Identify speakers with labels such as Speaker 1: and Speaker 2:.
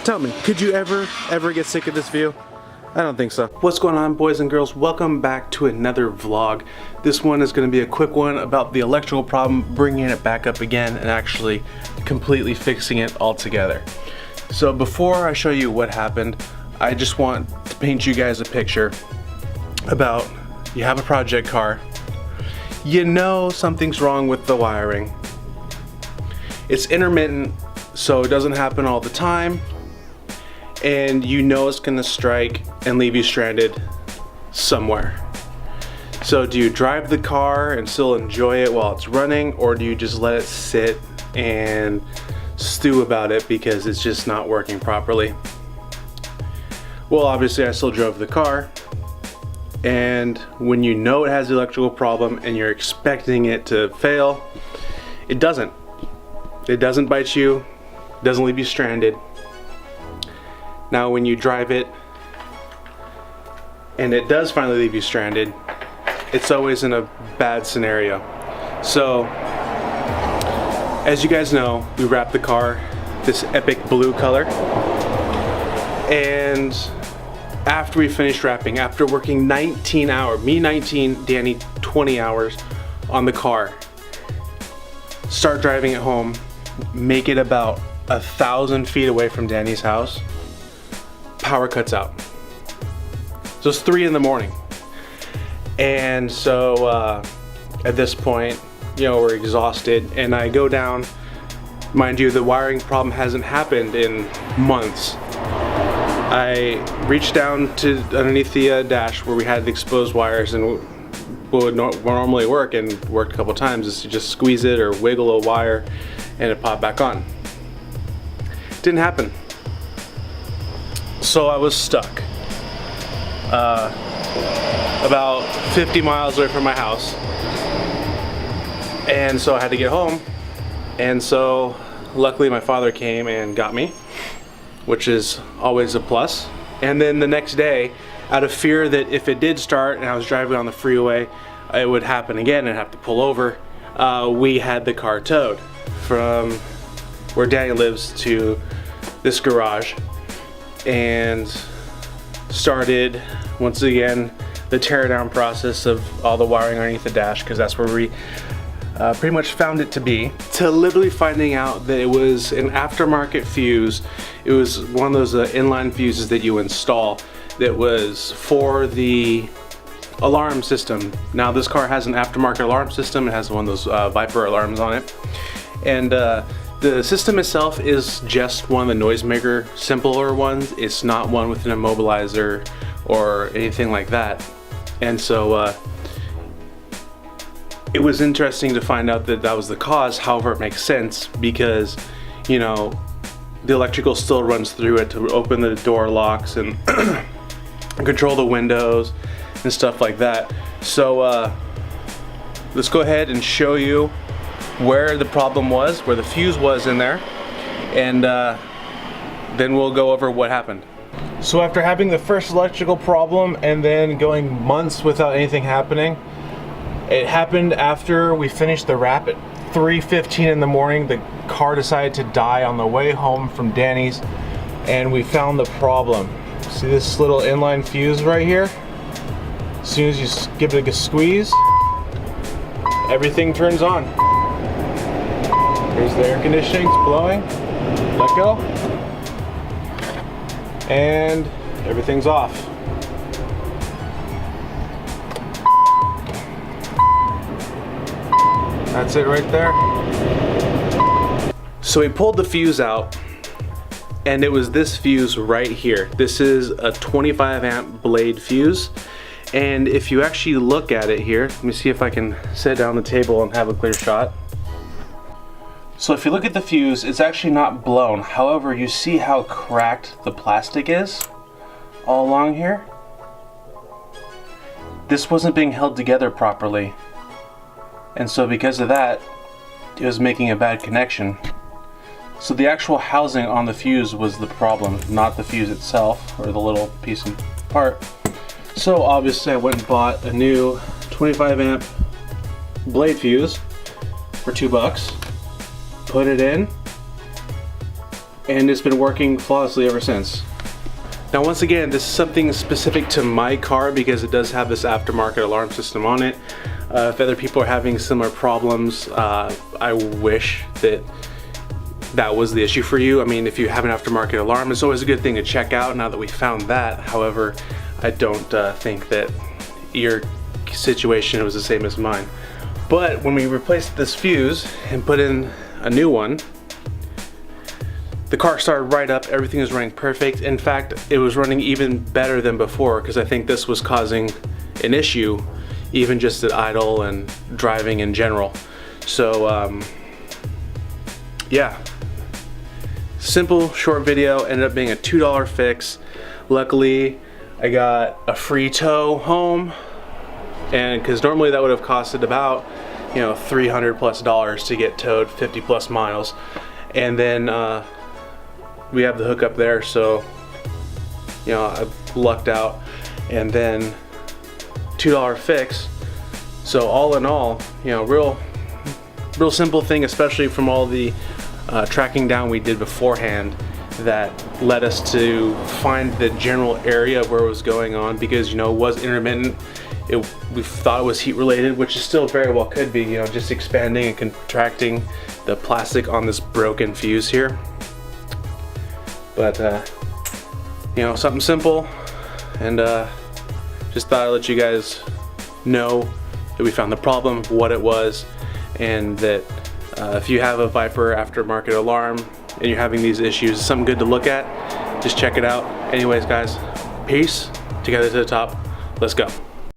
Speaker 1: Tell me, could you ever get sick of this view? I don't think so. What's going on, boys and girls? Welcome back to another vlog. This one is going to be a quick one about the electrical problem, bringing it back up again and actually completely fixing it altogether. So before I show you what happened, I just want to paint you guys a picture about you have a project car, you know something's wrong with the wiring. It's intermittent, so it doesn't happen all the time, and you know it's gonna strike and leave you stranded somewhere. So do you drive the car and still enjoy it while it's running, or do you just let it sit and stew about it because it's just not working properly? Well, obviously I still drove the car, and when you know it has the electrical problem and you're expecting it to fail, it doesn't. It doesn't bite you, it doesn't leave you stranded. Now when you drive it and it does finally leave you stranded, it's always in a bad scenario. So as you guys know, we wrapped the car this epic blue color, and after we finished wrapping, after working 19 hours, me 19, Danny 20 hours on the car, start driving it home, make it about 1,000 feet away from Danny's house, power cuts out. So it's 3 in the morning. And so at this point, you know, we're exhausted, and I go down. Mind you, the wiring problem hasn't happened in months. I reached down to underneath the dash where we had the exposed wires, and what would normally work, and worked a couple times, is to just squeeze it or wiggle a wire and it popped back on. Didn't happen. So I was stuck about 50 miles away from my house, and so I had to get home. And so luckily my father came and got me, which is always a plus. And then the next day, out of fear that if it did start and I was driving on the freeway, it would happen again and I'd have to pull over, we had the car towed from where Danny lives to this garage, and started once again the teardown process of all the wiring underneath the dash, because that's where we pretty much found it to be, to literally finding out that it was an aftermarket fuse. It was one of those inline fuses that you install that was for the alarm system. Now this car has an aftermarket alarm system. It has one of those Viper alarms on it, and the system itself is just one of the noisemaker simpler ones. It's not one with an immobilizer or anything like that. And so it was interesting to find out that that was the cause. However, it makes sense because, you know, the electrical still runs through it to open the door locks and control the windows and stuff like that. So let's go ahead and show you where the problem was, where the fuse was in there, and then we'll go over what happened. So after having the first electrical problem and then going months without anything happening, it happened after we finished the wrap at 3:15 in the morning. The car decided to die on the way home from Danny's, and we found the problem. See this little inline fuse right here? As soon as you give it a squeeze, everything turns on. Here's the air conditioning, it's blowing. Let go. And everything's off. That's it right there. So we pulled the fuse out, and it was this fuse right here. This is a 25 amp blade fuse. And if you actually look at it here, let me see if I can sit down the table and have a clear shot. So if you look at the fuse, it's actually not blown. However, you see how cracked the plastic is all along here? This wasn't being held together properly. And so because of that, it was making a bad connection. So the actual housing on the fuse was the problem, not the fuse itself, or the little piece and part. So obviously I went and bought a new 25 amp blade fuse for $2. Put it in, and it's been working flawlessly ever since. Now once again, this is something specific to my car because it does have this aftermarket alarm system on it. If other people are having similar problems, I wish that was the issue for you. I mean, if you have an aftermarket alarm, it's always a good thing to check out now that we found that. However, I don't think that your situation was the same as mine. But when we replaced this fuse and put in a new one, the car started right up, everything was running perfect. In fact, it was running even better than before because I think this was causing an issue, even just at idle and driving in general. So yeah, simple short video, ended up being a $2 fix. Luckily, I got a free tow home, and because normally that would have costed about, you know, $300+ to get towed 50+ miles, and then we have the hookup there, so you know, I lucked out, and then $2 fix. So all in all, you know, real simple thing, especially from all the tracking down we did beforehand that led us to find the general area of where it was going on, because you know, it was intermittent. We thought it was heat related, which is still very well could be, you know, just expanding and contracting the plastic on this broken fuse here. But you know, something simple, and just thought I'd let you guys know that we found the problem, what it was, and that if you have a Viper aftermarket alarm and you're having these issues, it's something good to look at. Just check it out. Anyways guys, peace, together to the top, let's go.